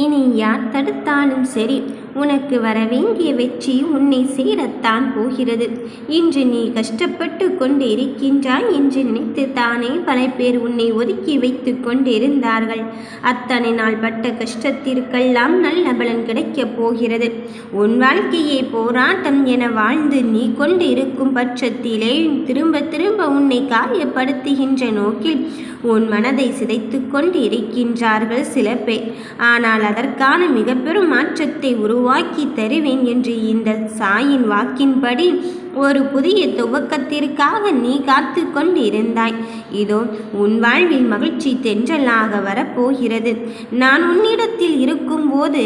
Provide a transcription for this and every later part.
இனி யார் தடுத்தாலும் சரி, உனக்கு வரவேண்டிய வெற்றி உன்னை சேரத்தான் போகிறது. இன்று நீ கஷ்டப்பட்டு கொண்டு இருக்கின்றாய் என்று நினைத்து தானே பல பேர் உன்னை ஒதுக்கி வைத்து கொண்டிருந்தார்கள். அத்தனை நாள் பட்ட கஷ்டத்திற்கெல்லாம் நல்ல பலன் கிடைக்கப் போகிறது. உன் வாழ்க்கையை போராட்டம் என வாழ்ந்து நீ கொண்டு இருக்கும் பட்சத்திலே திரும்ப திரும்ப உன்னை காயப்படுத்துகின்ற நோக்கில் உன் மனதை சிதைத்து கொண்டு இருக்கின்றார்கள் சில பேர். ஆனால் அதற்கான மிக பெரும் மாற்றத்தை உருவாக்கி தருவேன் என்று இந்த சாயின் வாக்கின்படி ஒரு புதிய துவக்கத்திற்காக நீ காத்து கொண்டு இருந்தாய். இதோ உன் வாழ்வில் மகிழ்ச்சி தென்றலாக வரப்போகிறது. நான் உன்னிடத்தில் இருக்கும்போது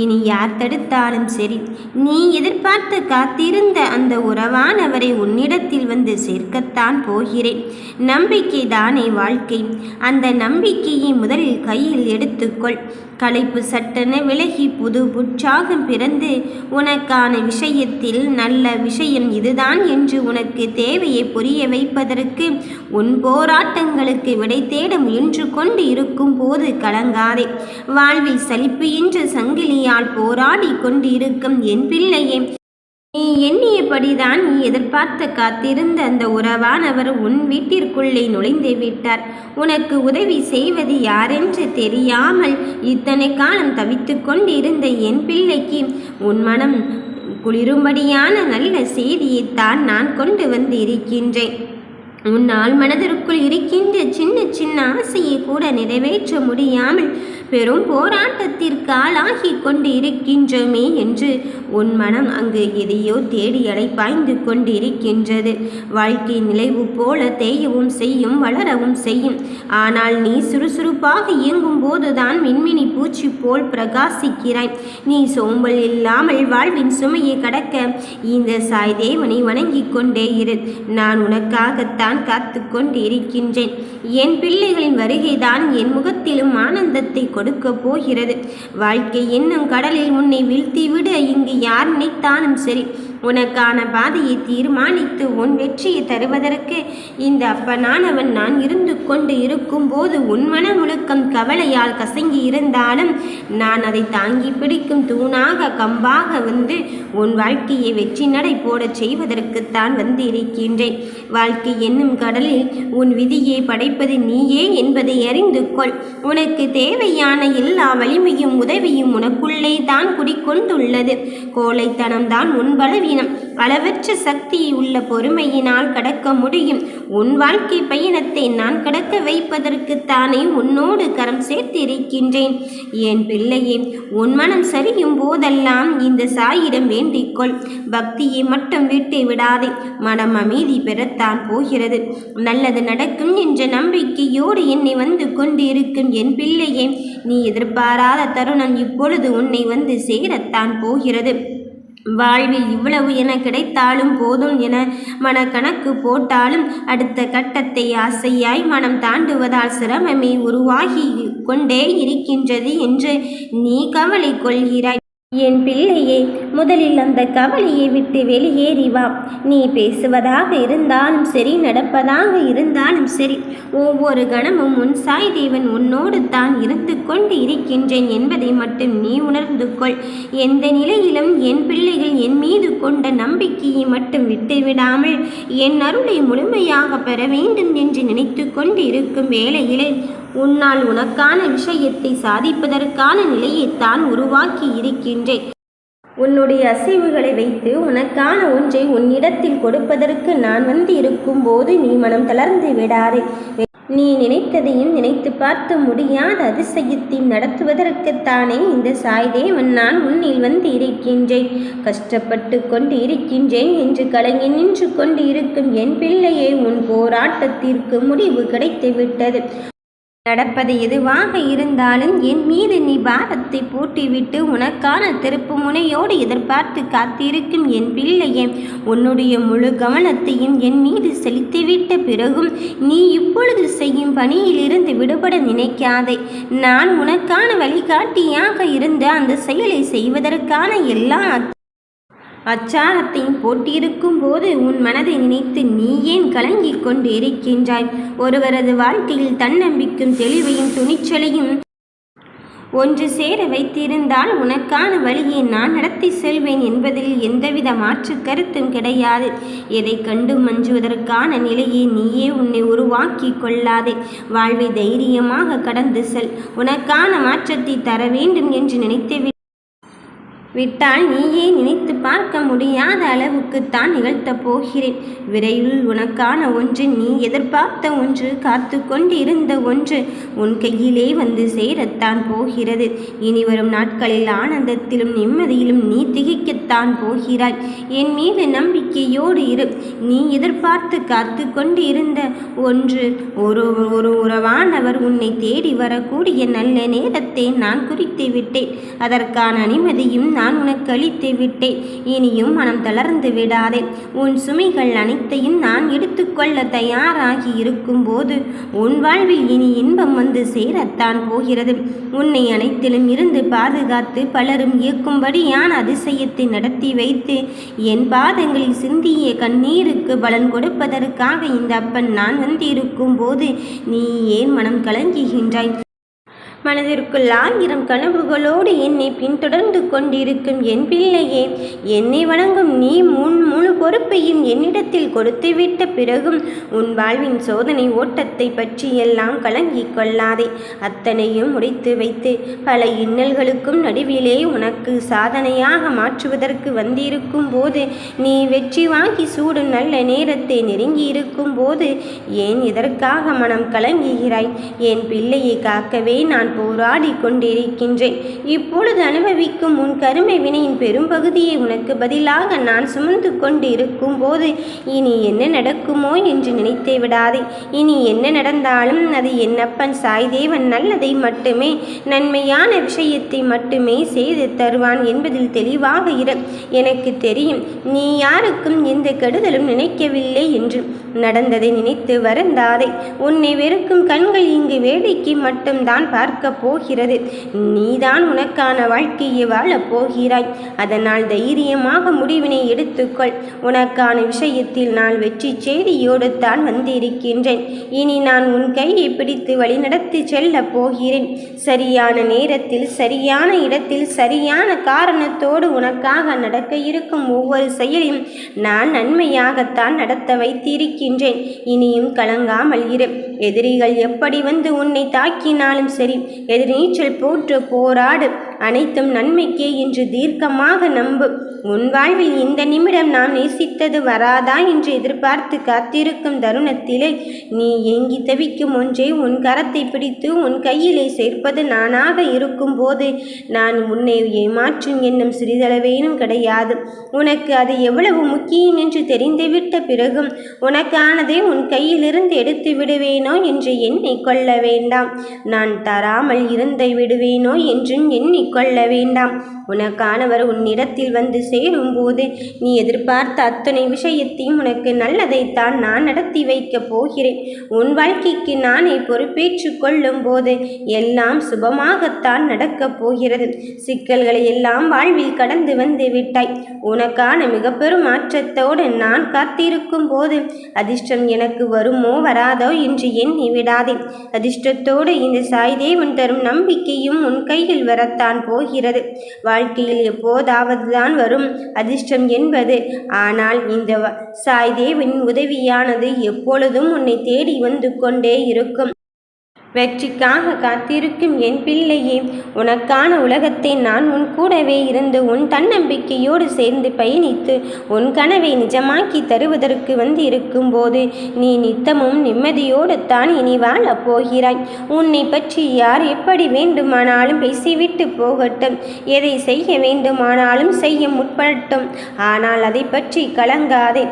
இனி யார் தடுத்தாலும் சரி, நீ எதிர்பார்த்து காத்திருந்த அந்த உறவானவரை உன்னிடத்தில் வந்து சேர்க்கத்தான் போகிறேன். நம்பிக்கை தானே வாழ்க்கை. அந்த நம்பிக்கையை முதலில் கையில் எடுத்துக்கொள். களைப்பு சட்டென விலகி புது உற்சாகம் பிறந்து உனக்கான விஷயத்தில் நல்ல விஷயம் இதுதான் என்று உனக்கு தேவையை புரிய வைப்பதற்கு உன் போராட்டங்களுக்கு விடை தேட முயன்று கொண்டு இருக்கும் போது கலங்காதே. வாழ்வில் சலிப்பு என்ற சங்கிலியால் போராடி கொண்டு இருக்கும் என் பிள்ளையே, நீ எண்ணியபடிதான் நீ எதிர்பார்த்து காத்திருந்த அந்த உறவானவர் உன் வீட்டிற்குள்ளே நுழைந்து விட்டார். உனக்கு உதவி செய்வது யாரென்று தெரியாமல் இத்தனை காலம் தவித்து கொண்டிருந்த என் பிள்ளைக்கு உன் மனம் குளிரும்படியான நல்ல செய்தியைத்தான் நான் கொண்டு வந்து இருக்கின்றேன். உன்னால் மனதிற்குள் இருக்கின்ற சின்ன சின்ன ஆசையை கூட நிறைவேற்ற முடியாமல் பெரும் போராட்டத்திற்கு ஆளாகி கொண்டு இருக்கின்றோமே என்று உன் மனம் அங்கு எதையோ தேடி அலைப்பாய்ந்து கொண்டிருக்கின்றது. வாழ்க்கை நிலைவு போல தேயவும் செய்யும், வளரவும் செய்யும். ஆனால் நீ சுறுசுறுப்பாக இயங்கும் போதுதான் மின்மினி பூச்சி போல் பிரகாசிக்கிறாய். நீ சோம்பல் இல்லாமல் வாழ்வின் சுமையை கடக்க இந்த சாய் தேவனை வணங்கி கொண்டே இரு. நான் உனக்காகத்தான் காத்து கொண்டு இருக்கின்றேன். என் பிள்ளைகளின் வருகைதான் என் முகத்திலும் ஆனந்தத்தை கொடுக்க போகிறது. வாழ்க்கை என்னும் கடலில் உன்னை வீழ்த்திவிட இங்கு யார் நினைத்தாலும் சரி, உனக்கான பாதையை தீர்மானித்து உன் வெற்றியை தருவதற்கு இந்த அப்பனானவன் நான் இருந்து கொண்டு இருக்கும் போது உன் மன முழுக்கம் கவலையால் கசங்கி இருந்தாலும் நான் அதை தாங்கி பிடிக்கும் தூணாக கம்பாக வந்து உன் வாழ்க்கையை வெற்றி நடை போடச் செய்வதற்குத்தான் வந்து இருக்கின்றேன். வாழ்க்கை என்னும் கடலில் உன் விதியை படைப்பது நீயே என்பதை அறிந்து கொள். உனக்கு தேவையான எல்லா வலிமையும் உதவியும் உனக்குள்ளே தான் குடிக்கொண்டுள்ளது. கோழைத்தனம்தான் உன் பலவீனம். அளவற்ற சக்தி உள்ள பொறுமையினால் கடக்க முடியும். உன் வாழ்க்கை பயணத்தை நான் கடக்க வைப்பதற்குத்தானே உன்னோடு கரம் சேர்த்திருக்கின்றேன். என் பிள்ளையே, உன் மனம் சரியும் போதெல்லாம் இந்த சாயிடம் வேண்டிக்கொள். பக்தியை மட்டும் விட்டு விடாதே. மனம் அமைதி பெறத்தான் போகிறது. நல்லது நடக்கும் என்ற நம்பிக்கையோடு என்னை வந்து கொண்டிருக்கும் என் பிள்ளையே, நீ எதிர்பாராத தருணம் இப்பொழுது உன்னை வந்து சேரத்தான் போகிறது. வாழ்வில் இவ்வளவு என கிடைத்தாலும் போதும் என மனக்கணக்கு போட்டாலும் அடுத்த கட்டத்தை ஆசையாய் மனம் தாண்டுவதால் சிரமமே உருவாகி கொண்டே இருக்கின்றது என்று நீ கவலை கொள்கிறாய். என் பிள்ளையே, முதலில் அந்த கவலையை விட்டு வெளியேறி வா. நீ பேசுவதாக இருந்தாலும் சரி, நடப்பதாக இருந்தாலும் சரி, ஒவ்வொரு கணமும் உன் சாய் தேவன் உன்னோடு தான் இருந்து கொண்டு இருக்கின்றேன் என்பதை மட்டும் நீ உணர்ந்து கொள். எந்த நிலையிலும் என் பிள்ளைகள் என் மீது கொண்ட நம்பிக்கையை மட்டும் விட்டுவிடாமல் என் அருளை முழுமையாக பெற வேண்டும் என்று நினைத்து கொண்டு இருக்கும் வேளையிலே உன்னால் உனக்கான விஷயத்தை சாதிப்பதற்கான நிலையைத்தான் உருவாக்கி இருக்கின்றேன். உன்னுடைய அசைவுகளை வைத்து உனக்கான ஒன்றை உன்னிடத்தில் கொடுப்பதற்கு நான் வந்து இருக்கும் போது நீ மனம் தளர்ந்து விடாதே. நீ நினைத்ததையும் நினைத்து பார்த்து முடியாத அதிசயத்தை நடத்துவதற்குத்தானே இந்த சாய்தேவன் நான் உன்னில் வந்து இருக்கின்றேன். கஷ்டப்பட்டு கொண்டு இருக்கின்றேன் என்று கலங்கி நின்று கொண்டு இருக்கும் என் பிள்ளையே, உன் போராட்டத்திற்கு முடிவு கிடைத்து விட்டது. நடப்பது எதுவாக இருந்தாலும் என் மீது நீ பாரத்தை போட்டிவிட்டு உனக்கான திருப்பு முனையோடு எதிர்பார்த்து காத்திருக்கும் என் பிள்ளையே, உன்னுடைய முழு கவனத்தையும் என் மீது செலுத்திவிட்ட பிறகும் நீ இப்பொழுது செய்யும் பணியிலிருந்து விடுபட நினைக்காதே. நான் உனக்கான வழிகாட்டியாக இருந்த அந்த செயலை செய்வதற்கான எல்லா அச்சாரத்தையும் போட்டியிருக்கும் போது உன் மனதை நினைத்து நீ ஏன் கலங்கிக் கொண்டு இருக்கின்றாய்? ஒருவரது வாழ்க்கையில் தன்னம்பிக்கும் தெளிவையும் துணிச்சலையும் ஒன்று சேர வைத்திருந்தால் உனக்கான வழியை நான் நடத்தி செல்வேன் என்பதில் எந்தவித மாற்று கருத்தும் கிடையாது. எதை கண்டு மஞ்சுவதற்கான நிலையை நீயே உன்னை உருவாக்கி கொள்ளாதே. வாழ்வை தைரியமாக கடந்து செல். உனக்கான மாற்றத்தை தர வேண்டும் என்று நினைத்து விட்டால் நீயே நினைத்து பார்க்க முடியாத அளவுக்குத்தான் நிகழ்த்தப் போகிறேன். விரைவில் உனக்கான ஒன்று, நீ எதிர்பார்த்த ஒன்று, காத்து கொண்டிருந்த ஒன்று உன் கையிலே வந்து சேரத்தான் போகிறது. இனி வரும் நாட்களில் ஆனந்தத்திலும் நிம்மதியிலும் நீ திகைக்கத்தான் போகிறாய். என் மீது நம்பிக்கையோடு இரு. நீ எதிர்பார்த்து காத்து கொண்டு இருந்த ஒன்று, ஒரு உறவானவர் உன்னை தேடி வரக்கூடிய நல்ல நேரத்தை நான் குறித்து விட்டேன். அதற்கான அனுமதியும் நான் உனக்கு அளித்து விட்டேன். இனியும் மனம் தளர்ந்து விடாதே. உன் சுமைகள் அனைத்தையும் நான் எடுத்துக்கொள்ள தயாராகி இருக்கும் போது உன் வாழ்வில் இனி இன்பம் வந்து சேரத்தான் போகிறது. உன்னை அனைத்திலும் இருந்து பாதுகாத்து பலரும் இயக்கும்படியான அதிசயத்தை நடத்தி வைத்து என் பாதங்களில் சிந்திய கண்ணீருக்கு பலன் கொடுப்பதற்காக இந்த அப்பன் நான் வந்திருக்கும் போது நீ ஏன் மனம் கலங்குகின்றாய்? மனதிற்குள் 1000 கனவுகளோடு என்னை பின்தொடர்ந்து கொண்டிருக்கும் என் பிள்ளையே, என்னை வணங்கும் நீ முழு பொறுப்பையும் என்னிடத்தில் கொடுத்துவிட்ட பிறகும் உன் வாழ்வின் சோதனை ஓட்டத்தை பற்றி எல்லாம் கலங்கிக் கொள்ளாதே. அத்தனையும் முடித்து வைத்து பல இன்னல்களுக்கும் நடுவிலே உனக்கு சாதனையாக மாற்றுவதற்கு வந்திருக்கும் போது, நீ வெற்றி வாங்கி சூடும் நல்ல நேரத்தை நெருங்கி இருக்கும் போது ஏன் இதற்காக மனம் கலங்குகிறாய்? என் பிள்ளையை காக்கவே நான் போராடி கொண்டிருக்கின்றேன். இப்பொழுது அனுபவிக்கும் உன் கருமை வினையின் பெரும்பகுதியை உனக்கு பதிலாக நான் சுமந்து கொண்டு இருக்கும் போது இனி என்ன நடக்குமோ என்று நினைத்தே விடாதே. இனி என்ன நடந்தாலும் அது என்னப்பன் சாய்தேவன் நல்லதை மட்டுமே, நன்மையான விஷயத்தை மட்டுமே செய்து தருவான் என்பதில் தெளிவாக இரு. எனக்கு தெரியும் நீ யாருக்கும் எந்த கெடுதலும் நினைக்கவில்லை என்று. நடந்ததை நினைத்து வருந்தாதே. உன்னை வெறுக்கும் கண்கள் இங்கு வேடிக்கை மட்டும்தான் பார்க்க போகிறது. நீதான் உனக்கான வாழ்க்கையை வாழப் போகிறாய். அதனால் தைரியமாக முடிவினை எடுத்துக்கொள். உனக்கான விஷயத்தில் நான் வெற்றி செய்தியோடு தான் வந்திருக்கின்றேன். இனி நான் உன் கையை பிடித்து வழிநடத்தி செல்ல போகிறேன். சரியான நேரத்தில் சரியான இடத்தில் சரியான காரணத்தோடு உனக்காக நடக்க இருக்கும் ஒவ்வொரு செயலையும் நான் நன்மையாகத்தான் நடத்த வைத்திருக்கின்றேன். இனியும் கலங்காமல் இரு. எதிரிகள் எப்படி வந்து உன்னை தாக்கினாலும் சரி, எதிர்நீச்சல் போற்று போராடு. அனைத்தும் நன்மைக்கே என்று தீர்க்கமாக நம்பு. உன் வாழ்வில் இந்த நிமிடம் நாம் நேசித்தது வராதா என்று எதிர்பார்த்து காத்திருக்கும் தருணத்திலே நீ ஏங்கி தவிக்கும் ஒன்றை உன் கரத்தை பிடித்து உன் கையிலே சேர்ப்பது நானாக இருக்கும் போது நான் உன்னை ஏமாற்றும் எண்ணம் சிறிதளவேனும் கிடையாது. உனக்கு அது எவ்வளவு முக்கியம் என்று தெரிந்துவிட்ட பிறகும் உனக்கானதை உன் கையிலிருந்து எடுத்து விடுவேனோ என்று எண்ணிக்கொள்ள வேண்டாம். நான் தராமல் இருந்து விடுவேனோ என்றும் எண்ணிக்கொள்ள வேண்டாம். உனக்கானவர் உன்னிடத்தில் வந்து சேரும்போது நீ எதிர்பார்த்த அத்தனை விஷயத்தையும் உனக்கு நல்லதைத்தான் நான் நடத்தி வைக்கப் போகிறேன். உன் வாழ்க்கைக்கு நானே பொறுப்பேற்று கொள்ளும் போது எல்லாம் சுபமாகத்தான் நடக்கப் போகிறது. சிக்கல்களை எல்லாம் வாழ்வில் கடந்து வந்து விட்டாய். உனக்கான மிக பெரும் மாற்றத்தோடு நான் காத்திருக்கும் போது அதிர்ஷ்டம் எனக்கு வருமோ வராதோ என்று எண்ணி விடாதே. அதிர்ஷ்டத்தோடு இந்த சாய்தேவன் தரும் நம்பிக்கையும் உன் கையில் வரத்தான் போகிறது. வாழ்க்கையில் எப்போதாவது தான் வரும் அதிர்ஷ்டம் என்பது. ஆனால் இந்த சாய்தேவனின் உதவியானது எப்பொழுதும் உன்னை தேடி வந்து கொண்டே இருக்கும். வெற்றிக்காக காத்திருக்கும் என் பிள்ளையே, உனக்கான உலகத்தை நான் உன் கூடவே இருந்து உன் தன்னம்பிக்கையோடு சேர்ந்து பயணித்து உன் கனவை நிஜமாக்கி தருவதற்கு வந்து இருக்கும் போது நீ நித்தமும் நிம்மதியோடு தான் இனி வாழப் போகிறாய். உன்னை பற்றி யார் எப்படி வேண்டுமானாலும் பேசிவிட்டு போகட்டும், எதை செய்ய வேண்டுமானாலும் செய்ய முற்படட்டும். ஆனால் அதை பற்றி கலங்காதே.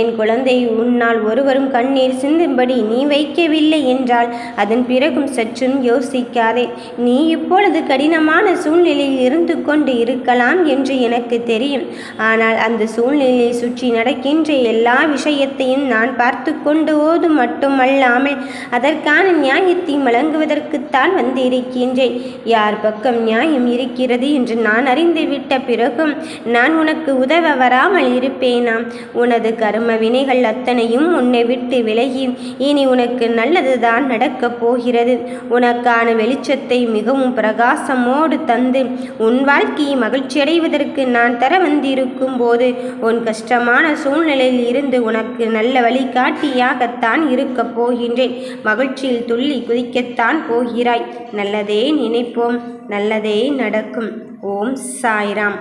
என் குழந்தை, உன்னால் ஒருவரும் கண்ணீர் சிந்தும்படி நீ வைக்கவில்லை என்றால் அதன் பிறகு சற்றும் யோசிக்காதே. நீ இப்பொழுது கடினமான சூழ்நிலையில் இருந்து கொண்டு இருக்கலாம் என்று எனக்கு தெரியும். ஆனால் அந்த சூழ்நிலையை சுற்றி நடக்கின்ற எல்லா விஷயத்தையும் நான் பார்த்து கொண்டு மட்டுமல்லாமல் அதற்கான நியாயத்தை வழங்குவதற்குத்தான் வந்திருக்கின்றேன். யார் பக்கம் நியாயம் இருக்கிறது என்று நான் அறிந்துவிட்ட பிறகும் நான் உனக்கு உதவ வராமல் இருப்பேனாம்? உனது கர்ம வினைகள் அத்தனையும் உன்னை விட்டு விலகி இனி உனக்கு நல்லதுதான் நடக்கப் போகிறது. போகிறது. உனக்கான வெளிச்சத்தை மிகவும் பிரகாசமோடு தந்து உன் வாழ்க்கையை மகிழ்ச்சியடைவதற்கு நான் தர வந்திருக்கும் போது உன் கஷ்டமான சூழ்நிலையில் இருந்து உனக்கு நல்ல வழிகாட்டியாகத்தான் இருக்கப் போகின்றேன். மகிழ்ச்சியில் துள்ளி குதிக்கத்தான் போகிறாய். நல்லதே நினைப்போம், நல்லதே நடக்கும். ஓம் சாய்ராம்.